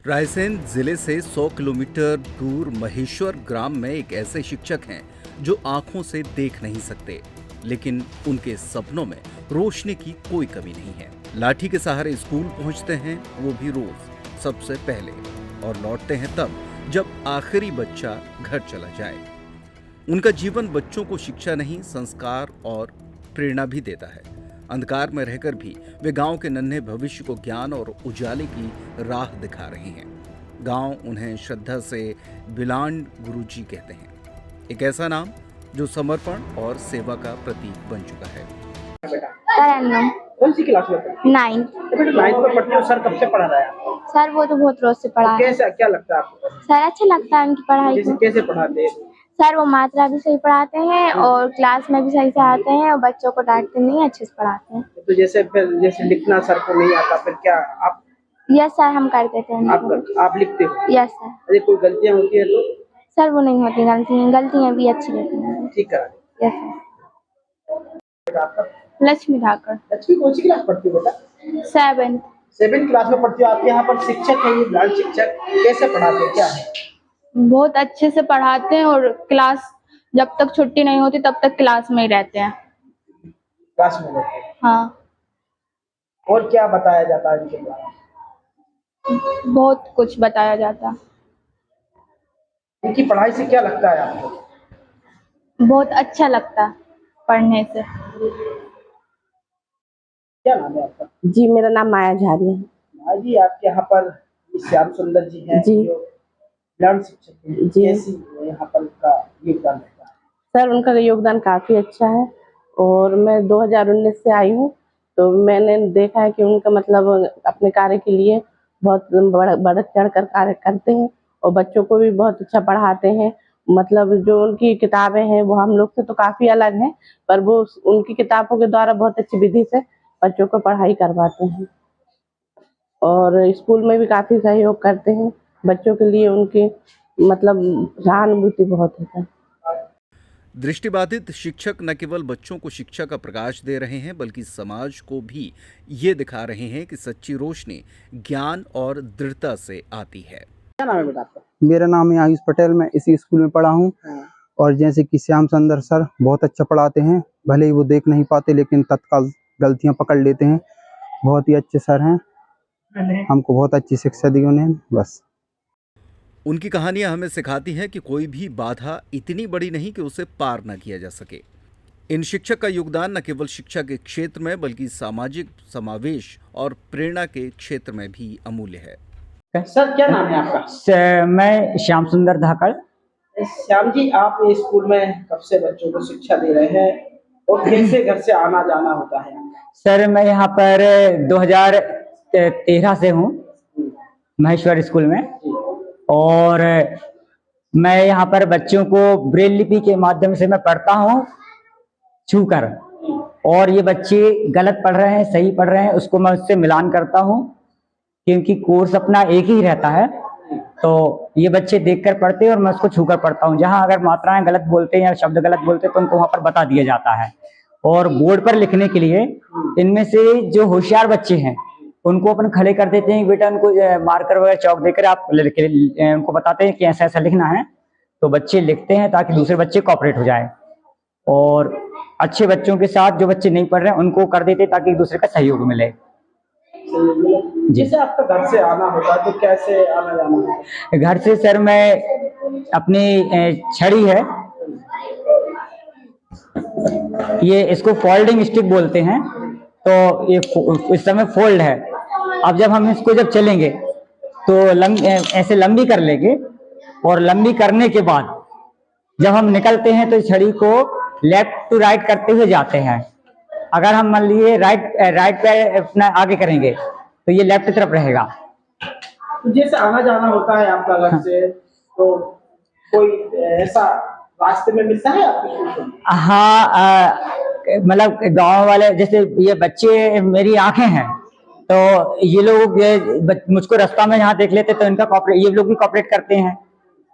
रायसेन जिले से 100 किलोमीटर दूर महेश्वर ग्राम में एक ऐसे शिक्षक हैं जो आंखों से देख नहीं सकते, लेकिन उनके सपनों में रोशनी की कोई कमी नहीं है। लाठी के सहारे स्कूल पहुंचते हैं, वो भी रोज सबसे पहले, और लौटते हैं तब जब आखिरी बच्चा घर चला जाए। उनका जीवन बच्चों को शिक्षा नहीं, संस्कार और प्रेरणा भी देता है। अंधकार में रहकर भी वे गांव के नन्हे भविष्य को ज्ञान और उजाले की राह दिखा रहे हैं। गांव उन्हें श्रद्धा से बिलांड गुरुजी कहते हैं, एक ऐसा नाम जो समर्पण और सेवा का प्रतीक बन चुका है। तरन्नुम कौन सी क्लास में पढ़ती 9। बेटा 9th में पढ़ती हो? सर कब से पढ़ा रहा है आपको? सर वो तो बहुत रोज से पढ़ा है। कैसा क्या लगता है आपको? सर अच्छा लगता है उनकी पढ़ाई जैसे को। कैसे पढ़ाते हैं? सर वो मात्रा भी सही पढ़ाते हैं और क्लास में भी सही से आते हैं और बच्चों को डांटते नहीं, अच्छे से पढ़ाते हैं। तो जैसे फिर जैसे लिखना सर को नहीं आता, फिर क्या आप? यस सर, हम कर देते हैं। आप लिखते हो? Yes sir. अरे कोई गलतियां होती है तो? सर वो नहीं होती गलतियाँ भी अच्छी रहती हैं। ठीक है। Yes sir. लक्ष्मी धाकर। लक्ष्मी कौन सी क्लास पढ़ती हो बेटा? 7th क्लास में पढ़ती हो। आपके यहाँ पर शिक्षक है, ये ब्लाइंड शिक्षक कैसे पढ़ाते हैं, क्या है? बहुत अच्छे से पढ़ाते हैं और क्लास जब तक छुट्टी नहीं होती तब तक क्लास में ही रहते हैं। क्लास में रहते हैं। हाँ, और क्या बताया जाता है इनके द्वारा? बहुत कुछ बताया जाता है। इनकी पढ़ाई से क्या लगता है आपको? बहुत अच्छा लगता है पढ़ने से। क्या नाम है आपका? जी, मेरा नाम माया झारी है। माया जी, आपके यहाँ पर श्याम सुंदर जी हैं जी। जो ब्लाइंड शिक्षक हैं, जी। कैसी यहाँ पर का योगदान रहता है? सर उनका योगदान काफ़ी अच्छा है और मैं 2019 से आई हूँ, तो मैंने देखा है कि उनका मतलब अपने कार्य के लिए बहुत बढ़ चढ़ कर कार्य करते हैं और बच्चों को भी बहुत अच्छा पढ़ाते हैं। मतलब जो उनकी किताबें हैं वो हम लोग से तो काफ़ी अलग हैं, पर वो उनकी किताबों के द्वारा बहुत अच्छी विधि से बच्चों को पढ़ाई करवाते हैं और स्कूल में भी काफ़ी सहयोग करते हैं बच्चों के लिए। उनकी मतलब सहानुभूति बहुत है। दृष्टिबाधित शिक्षक न केवल बच्चों को शिक्षा का प्रकाश दे रहे हैं, बल्कि समाज को भी ये दिखा रहे हैं कि सच्ची रोशनी ज्ञान और दृढ़ता से आती है। क्या नाम है बेटा आपका? मेरा नाम है आयुष पटेल, मैं इसी स्कूल में पढ़ा हूँ। और जैसे कि श्याम सुंदर सर बहुत अच्छा पढ़ाते हैं, भले ही वो देख नहीं पाते लेकिन तत्काल गलतियां पकड़ लेते हैं। बहुत ही अच्छे सर हैं, हमको बहुत अच्छी शिक्षा दी उन्हें। बस उनकी कहानियां हमें सिखाती हैं कि कोई भी बाधा इतनी बड़ी नहीं कि उसे पार न किया जा सके। इन शिक्षक का योगदान न केवल शिक्षा के क्षेत्र में बल्कि सामाजिक समावेश और प्रेरणा के क्षेत्र में भी अमूल्य है। सर क्या नाम है आपका? मैं श्याम सुंदर धाकड़। श्याम जी, आप ये स्कूल में कब से बच्चों को शिक्षा दे रहे हैं और कैसे घर से आना जाना होता है? सर मैं यहाँ पर 2013 से हूँ महेश्वर स्कूल में, और मैं यहाँ पर बच्चों को ब्रेल लिपि के माध्यम से मैं पढ़ता हूँ छूकर, और ये बच्चे गलत पढ़ रहे हैं सही पढ़ रहे हैं उसको मैं उससे मिलान करता हूँ, क्योंकि कोर्स अपना एक ही रहता है। तो ये बच्चे देखकर पढ़ते हैं और मैं उसको छूकर पढ़ता हूँ। जहाँ अगर मात्राएं गलत बोलते हैं या शब्द गलत बोलते हैं तो उनको वहाँ पर बता दिया जाता है। और बोर्ड पर लिखने के लिए इनमें से जो होशियार बच्चे हैं उनको अपन खड़े कर देते हैं, बेटा उनको मार्कर वगैरह चौक देकर आप उनको बताते हैं कि ऐसा ऐसा लिखना है, तो बच्चे लिखते हैं ताकि दूसरे बच्चे कोऑपरेट हो जाए। और अच्छे बच्चों के साथ जो बच्चे नहीं पढ़ रहे हैं उनको कर देते हैं ताकि एक दूसरे का सहयोग मिले। जैसे आपका घर से आना होता है तो कैसे आना जाना होता है? घर से सर मैं अपनी छड़ी है, ये इसको फोल्डिंग स्टिक बोलते हैं, तो ये इस समय फोल्ड है। अब जब हम इसको जब चलेंगे तो ऐसे लंबी कर लेंगे, और लंबी करने के बाद जब हम निकलते हैं तो छड़ी को लेफ्ट टू राइट करते हुए जाते हैं। अगर हम मान लीजिए राइट पे अपना आगे करेंगे तो ये लेफ्ट तरफ रहेगा। तो जैसे आना जाना होता है आपका घर से, तो कोई ऐसा रास्ते में मिलता है आपको? हाँ, मतलब गांव वाले जैसे ये बच्चे मेरी आंखें हैं, तो ये लोग मुझको रास्ता में यहाँ देख लेते तो इनका कॉपरेट, ये लोग भी कॉपरेट करते हैं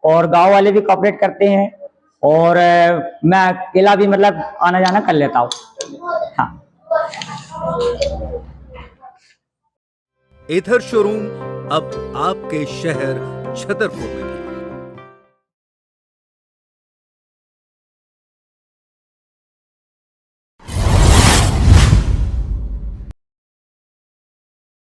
और गांव वाले भी कॉपरेट करते हैं, और मैं अकेला भी मतलब आना जाना कर लेता हूँ। हाँ। एथर शोरूम अब आपके शहर छतरपुर में भी।